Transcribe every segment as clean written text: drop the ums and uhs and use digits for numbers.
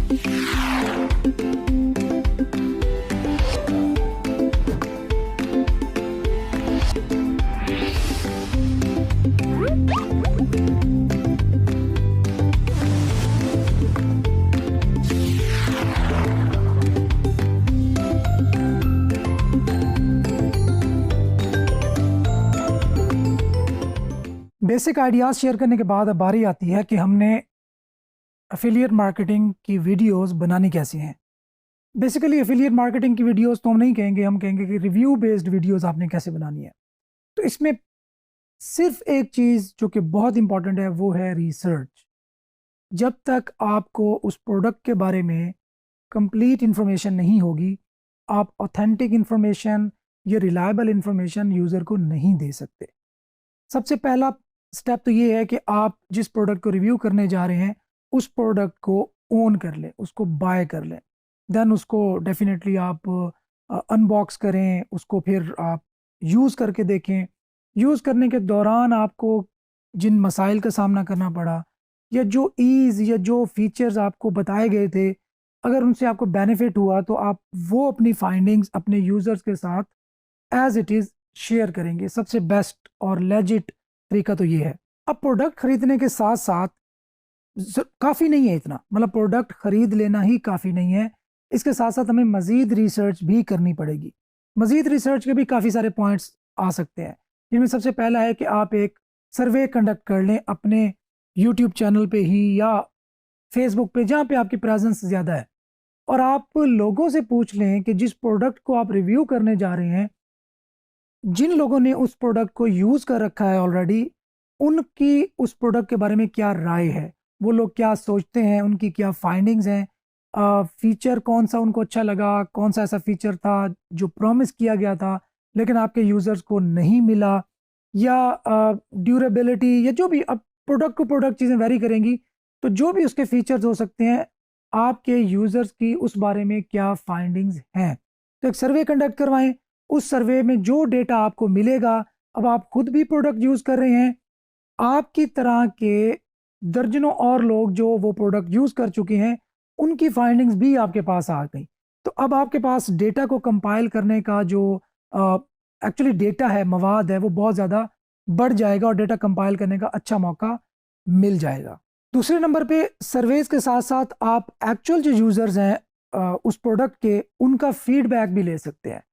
Basic ideas share करने के बाद अब बारी आती है कि हमने एफिलिएट मार्केटिंग की वीडियोस बनानी कैसी हैं। बेसिकली एफिलिएट मार्केटिंग की वीडियोस तो हम नहीं कहेंगे, हम कहेंगे कि रिव्यू बेस्ड वीडियोस आपने कैसे बनानी है। तो इसमें सिर्फ एक चीज़ जो कि बहुत इंपॉर्टेंट है वो है रिसर्च। जब तक आपको उस प्रोडक्ट के बारे में कंप्लीट इंफॉर्मेशन नहीं होगी, आप ऑथेंटिक इंफॉर्मेशन या रिलायबल इंफॉर्मेशन यूज़र को नहीं दे सकते। सबसे पहला स्टेप तो ये है कि आप जिस प्रोडक्ट को रिव्यू करने जा रहे हैं उस प्रोडक्ट को ओन कर लें, उसको बाय कर लें। देन उसको डेफिनेटली आप अनबॉक्स करें, उसको फिर आप यूज़ करके देखें। यूज़ करने के दौरान आपको जिन मसाइल का सामना करना पड़ा या जो ईज़ या जो फीचर्स आपको बताए गए थे, अगर उनसे आपको बेनिफिट हुआ तो आप वो अपनी फाइंडिंग्स अपने यूज़र्स के साथ एज इट इज़ शेयर करेंगे। सबसे बेस्ट और लेजिट तरीका तो ये है। अब प्रोडक्ट खरीदने के साथ साथ काफ़ी नहीं है इतना, मतलब प्रोडक्ट खरीद लेना ही काफ़ी नहीं है, इसके साथ साथ हमें मज़ीद रिसर्च भी करनी पड़ेगी। मज़ीद रिसर्च के भी काफ़ी सारे पॉइंट्स आ सकते हैं, जिनमें सबसे पहला है कि आप एक सर्वे कंडक्ट कर लें अपने यूट्यूब चैनल पे ही या फेसबुक पे, जहाँ पे आपकी प्रेजेंस ज़्यादा है, और आप लोगों से पूछ लें कि जिस प्रोडक्ट को आप रिव्यू करने जा रहे हैं, जिन लोगों ने उस प्रोडक्ट को यूज़ कर रखा है ऑलरेडी, उनकी उस प्रोडक्ट के बारे में क्या राय है, वो लोग क्या सोचते हैं, उनकी क्या फाइंडिंग्स हैं, फीचर कौन सा उनको अच्छा लगा, कौन सा ऐसा फीचर था जो प्रॉमिस किया गया था लेकिन आपके यूज़र्स को नहीं मिला, या ड्यूरेबिलिटी, या जो भी। अब प्रोडक्ट टू प्रोडक्ट चीज़ें वेरी करेंगी, तो जो भी उसके फीचर्स हो सकते हैं, आपके यूज़र्स की उस बारे में क्या फाइंडिंग्स हैं। तो एक सर्वे कंडक्ट करवाएं। उस सर्वे में जो डेटा आपको मिलेगा, अब आप खुद भी प्रोडक्ट यूज़ कर रहे हैं, आपकी तरह के दर्जनों और लोग जो वो प्रोडक्ट यूज़ कर चुके हैं, उनकी फाइंडिंग्स भी आपके पास आ गई। तो अब आपके पास डेटा को कंपाइल करने का जो एक्चुअली डेटा है, मवाद है, वो बहुत ज़्यादा बढ़ जाएगा और डेटा कंपाइल करने का अच्छा मौका मिल जाएगा। दूसरे नंबर पे सर्वेज के साथ साथ आप एक्चुअल जो यूज़र्स हैं उस प्रोडक्ट के, उनका फीडबैक भी ले सकते हैं।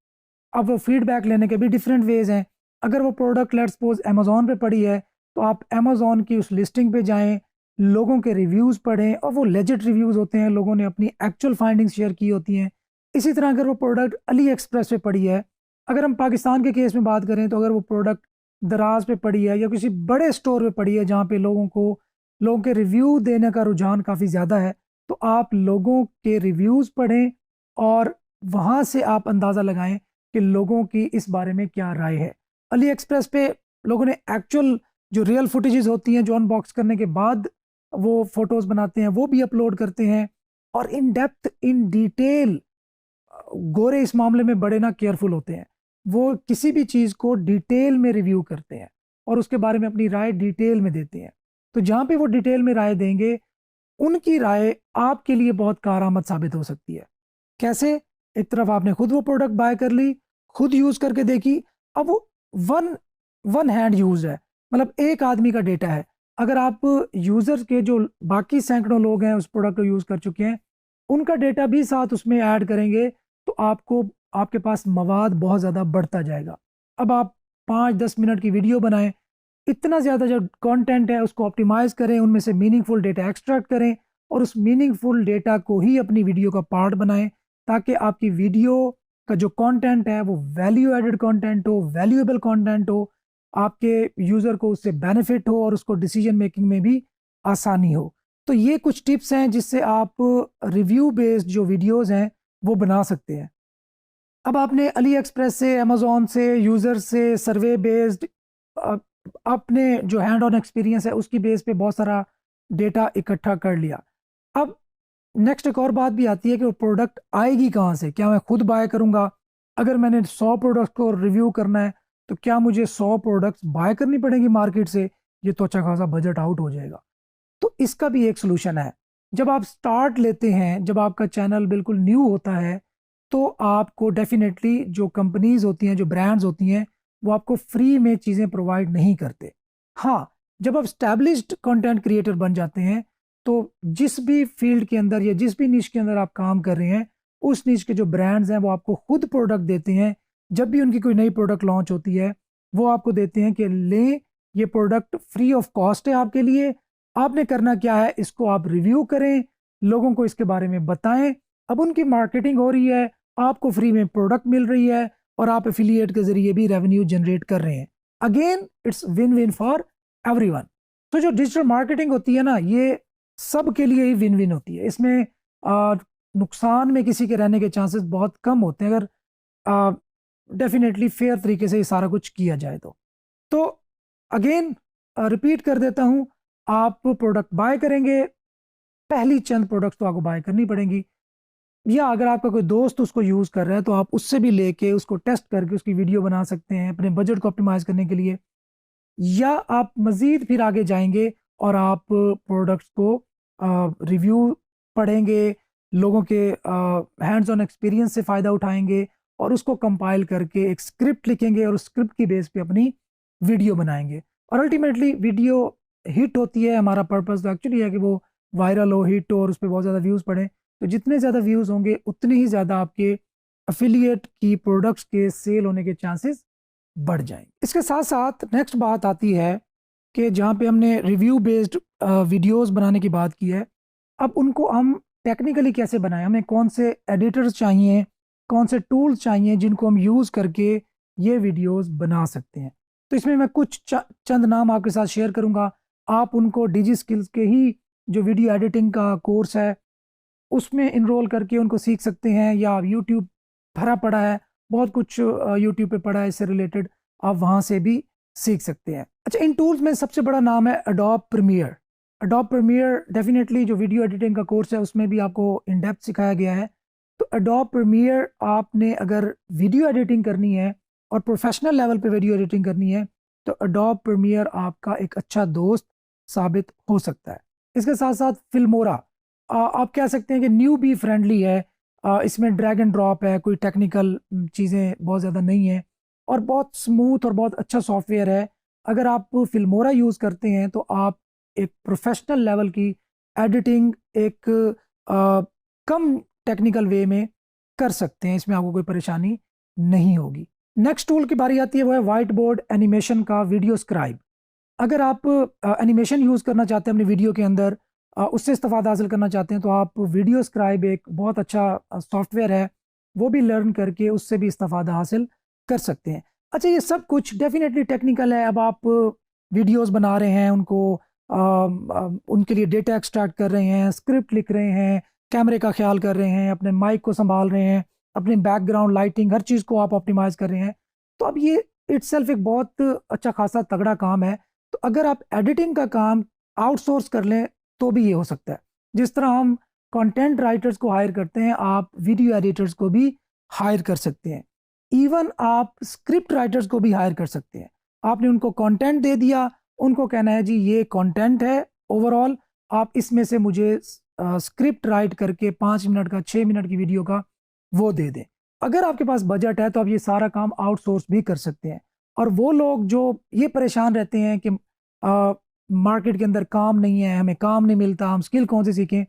अब वो फीडबैक लेने के भी डिफरेंट वेज हैं। अगर वो प्रोडक्ट लेट्स सपोज अमेज़ॉन पे पड़ी है, तो आप अमेज़ॉन की उस लिस्टिंग पे जाएं, लोगों के रिव्यूज़ पढ़ें, और वो लेजिट रिव्यूज़ होते हैं, लोगों ने अपनी एक्चुअल फाइंडिंग्स शेयर की होती हैं। इसी तरह अगर वो प्रोडक्ट अली एक्सप्रेस पे पड़ी है, अगर हम पाकिस्तान के केस में बात करें, तो अगर वो प्रोडक्ट दराज पे पड़ी है या किसी बड़े स्टोर पे पड़ी है जहाँ पे लोगों के रिव्यू देने का रुझान काफ़ी ज़्यादा है, तो आप लोगों के रिव्यूज़ पढ़ें और वहाँ से आप अंदाज़ा लगाएं कि लोगों की इस बारे में क्या राय है। अली एक्सप्रेस पे लोगों ने एक्चुअल जो रियल फुटेजेस होती हैं, जो अनबॉक्स करने के बाद वो फोटोज़ बनाते हैं, वो भी अपलोड करते हैं, और इन डेप्थ इन डिटेल गोरे इस मामले में बड़े ना केयरफुल होते हैं। वो किसी भी चीज़ को डिटेल में रिव्यू करते हैं और उसके बारे में अपनी राय डिटेल में देते हैं। तो जहाँ पे वो डिटेल में राय देंगे, उनकी राय आपके लिए बहुत कारआमद साबित हो सकती है। कैसे? एक तरफ आपने खुद वो प्रोडक्ट बाय कर ली, खुद यूज़ करके देखी, अब वो वन हैंड यूज़ है, मतलब एक आदमी का डेटा है। अगर आप यूज़र्स के जो बाकी सैकड़ों लोग हैं उस प्रोडक्ट को यूज़ कर चुके हैं, उनका डेटा भी साथ उसमें ऐड करेंगे, तो आपके पास मवाद बहुत ज़्यादा बढ़ता जाएगा। अब आप 5-10 मिनट की वीडियो बनाएं, इतना ज़्यादा जो कंटेंट है उसको ऑप्टिमाइज़ करें, उनमें से मीनिंगफुल डेटा एक्सट्रैक्ट करें और उस मीनिंगफुल डेटा को ही अपनी वीडियो का पार्ट बनाएं, ताकि आपकी वीडियो का जो कंटेंट है वो वैल्यू एडेड कंटेंट हो, वैल्यूएबल कंटेंट हो, आपके यूज़र को उससे बेनिफिट हो और उसको डिसीजन मेकिंग में भी आसानी हो। तो ये कुछ टिप्स हैं जिससे आप रिव्यू बेस्ड जो वीडियोज़ हैं वो बना सकते हैं। अब आपने अली एक्सप्रेस से, अमेज़ॉन से, यूज़र से, सर्वे बेस्ड, अपने जो हैंड ऑन एक्सपीरियंस है उसकी बेस पे बहुत सारा डेटा इकट्ठा कर लिया। अब नेक्स्ट एक और बात भी आती है कि वो प्रोडक्ट आएगी कहाँ से? क्या मैं खुद बाय करूँगा? अगर मैंने 100 प्रोडक्ट को रिव्यू करना है, तो क्या मुझे 100 प्रोडक्ट्स बाय करनी पड़ेंगी मार्केट से? ये तो अच्छा खासा बजट आउट हो जाएगा। तो इसका भी एक सॉल्यूशन है। जब आप स्टार्ट लेते हैं, जब आपका चैनल बिल्कुल न्यू होता है, तो आपको डेफिनेटली जो कंपनीज होती हैं, जो ब्रांड्स होती हैं, वो आपको फ्री में चीज़ें प्रोवाइड नहीं करते। हाँ, जब आप स्टैब्लिश्ड कंटेंट क्रिएटर बन जाते हैं, तो जिस भी फील्ड के अंदर या जिस भी निश के अंदर आप काम कर रहे हैं, उस निश के जो ब्रांड्स हैं वो आपको खुद प्रोडक्ट देते हैं। जब भी उनकी कोई नई प्रोडक्ट लॉन्च होती है, वो आपको देते हैं कि लें, ये प्रोडक्ट फ्री ऑफ कॉस्ट है आपके लिए। आपने करना क्या है, इसको आप रिव्यू करें, लोगों को इसके बारे में बताएं। अब उनकी मार्केटिंग हो रही है, आपको फ्री में प्रोडक्ट मिल रही है और आप एफिलिएट के जरिए भी रेवेन्यू जनरेट कर रहे हैं। Again it's win win for everyone. तो जो डिजिटल मार्केटिंग होती है ना, ये सब के लिए ही विन विन होती है। इसमें नुकसान में किसी के रहने के चांसेस बहुत कम होते हैं, अगर डेफिनेटली फेयर तरीके से ये सारा कुछ किया जाए तो अगेन रिपीट कर देता हूँ, आप प्रोडक्ट बाय करेंगे, पहली चंद प्रोडक्ट्स तो आपको बाय करनी पड़ेंगी, या अगर आपका कोई दोस्त उसको यूज़ कर रहा है तो आप उससे भी लेके उसको टेस्ट करके उसकी वीडियो बना सकते हैं अपने बजट को ऑप्टिमाइज़ करने के लिए। या आप मज़ीद फिर आगे जाएंगे और आप प्रोडक्ट्स को रिव्यू पढ़ेंगे, लोगों के हैंड्स ऑन एक्सपीरियंस से फ़ायदा उठाएंगे और उसको कंपाइल करके एक स्क्रिप्ट लिखेंगे और उस स्क्रिप्ट की बेस पे अपनी वीडियो बनाएंगे। और अल्टीमेटली वीडियो हिट होती है। हमारा पर्पस तो एक्चुअली है कि वो वायरल हो, हिट हो और उस पर बहुत ज़्यादा व्यूज़ पड़े। तो जितने ज़्यादा व्यूज़ होंगे उतने ही ज़्यादा आपके अफिलिएट की प्रोडक्ट्स के सेल होने के चांसेस बढ़ जाएंगे। इसके साथ साथ नेक्स्ट बात आती है कि जहाँ पे हमने रिव्यू बेस्ड वीडियोस बनाने की बात की है, अब उनको हम टेक्निकली कैसे बनाएं, हमें कौन से एडिटर्स चाहिए, कौन से टूल्स चाहिए जिनको हम यूज़ करके ये वीडियोस बना सकते हैं। तो इसमें मैं कुछ चंद नाम आपके साथ शेयर करूँगा। आप उनको डिजी स्किल्स के ही जो वीडियो एडिटिंग का कोर्स है उसमें इनरोल करके उनको सीख सकते हैं, या यूट्यूब भरा पड़ा है, बहुत कुछ यूट्यूब पे पड़ा है इससे रिलेटेड, आप वहाँ से भी सीख सकते हैं। अच्छा, इन टूल्स में सबसे बड़ा नाम है Adobe Premiere. Adobe Premiere definitely जो वीडियो एडिटिंग का कोर्स है उसमें भी आपको इन डेप्थ सिखाया गया है। तो एडोब प्रीमियर आपने अगर वीडियो एडिटिंग करनी है और प्रोफेशनल लेवल पे वीडियो एडिटिंग करनी है तो एडोब प्रीमियर आपका एक अच्छा दोस्त साबित हो सकता है। इसके साथ साथ फिल्मोरा, आप कह सकते हैं कि न्यू बी फ्रेंडली है। इसमें ड्रैग एंड ड्रॉप है, कोई टेक्निकल चीज़ें बहुत ज़्यादा नहीं है और बहुत स्मूथ और बहुत अच्छा सॉफ्टवेयर है। अगर आप फिल्मोरा यूज़ करते हैं तो आप एक प्रोफेशनल लेवल की एडिटिंग एक कम टेक्निकल वे में कर सकते हैं, इसमें आपको कोई परेशानी नहीं होगी। नेक्स्ट टूल की बारी आती है, वो है वाइट बोर्ड एनिमेशन का वीडियो स्क्राइब। अगर आप एनिमेशन यूज़ करना चाहते हैं अपनी वीडियो के अंदर, उससे इस्तेफादा हासिल करना चाहते हैं, तो आप वीडियो स्क्राइब एक बहुत अच्छा सॉफ्टवेयर है, वो भी लर्न करके उससे भी इस्तेफादा हासिल कर सकते हैं। अच्छा, ये सब कुछ डेफिनेटली टेक्निकल है। अब आप वीडियोस बना रहे हैं, उनके लिए डेटा एक्सट्रैक्ट कर रहे हैं, स्क्रिप्ट लिख रहे हैं, कैमरे का ख्याल कर रहे हैं, अपने माइक को संभाल रहे हैं, अपने बैकग्राउंड लाइटिंग हर चीज़ को आप ऑप्टिमाइज़ कर रहे हैं। तो अब ये इट्सेल्फ एक बहुत अच्छा खासा तगड़ा काम है। तो अगर आप एडिटिंग का काम आउटसोर्स कर लें तो भी ये हो सकता है। जिस तरह हम कंटेंट राइटर्स को हायर करते हैं, आप वीडियो एडिटर्स को भी हायर कर सकते हैं। इवन आप स्क्रिप्ट राइटर्स को भी हायर कर सकते हैं। आपने उनको कंटेंट दे दिया, उनको कहना है जी ये कंटेंट है ओवरऑल, आप इसमें से मुझे स्क्रिप्ट राइट करके 5 मिनट का 6 मिनट की वीडियो का वो दे दें। अगर आपके पास बजट है तो आप ये सारा काम आउटसोर्स भी कर सकते हैं। और वो लोग जो ये परेशान रहते हैं कि मार्केट के अंदर काम नहीं है, हमें काम नहीं मिलता, हम स्किल कौन से सीखें,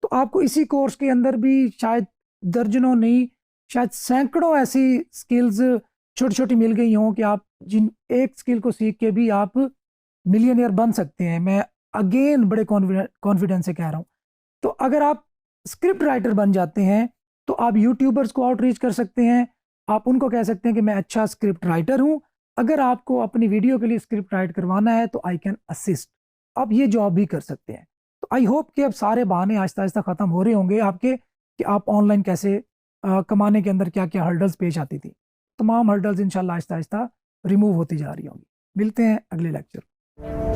तो आपको इसी कोर्स के अंदर भी शायद दर्जनों नहीं, शायद सैकड़ों ऐसी स्किल्स छोटी छोटी मिल गई हों कि आप जिन एक स्किल को सीख के भी आप मिलियनियर बन सकते हैं। मैं अगेन बड़े कॉन्फिडेंस से कह रहा हूँ। तो अगर आप स्क्रिप्ट राइटर बन जाते हैं तो आप यूट्यूबर्स को आउटरीच कर सकते हैं, आप उनको कह सकते हैं कि मैं अच्छा स्क्रिप्ट राइटर हूँ, अगर आपको अपनी वीडियो के लिए स्क्रिप्ट राइट करवाना है तो आई कैन असिस्ट। आप ये जॉब भी कर सकते हैं। तो आई होप कि अब सारे बहाने आहिस्ता आहिस्ता ख़त्म हो रहे होंगे आपके, कि आप ऑनलाइन कैसे कमाने के अंदर क्या क्या हर्डल्स पेश आती थी। तमाम हर्डल्स इंशाल्लाह आहिस्ता आहिस्ता रिमूव होती जा रही होंगी। मिलते हैं अगले लेक्चर।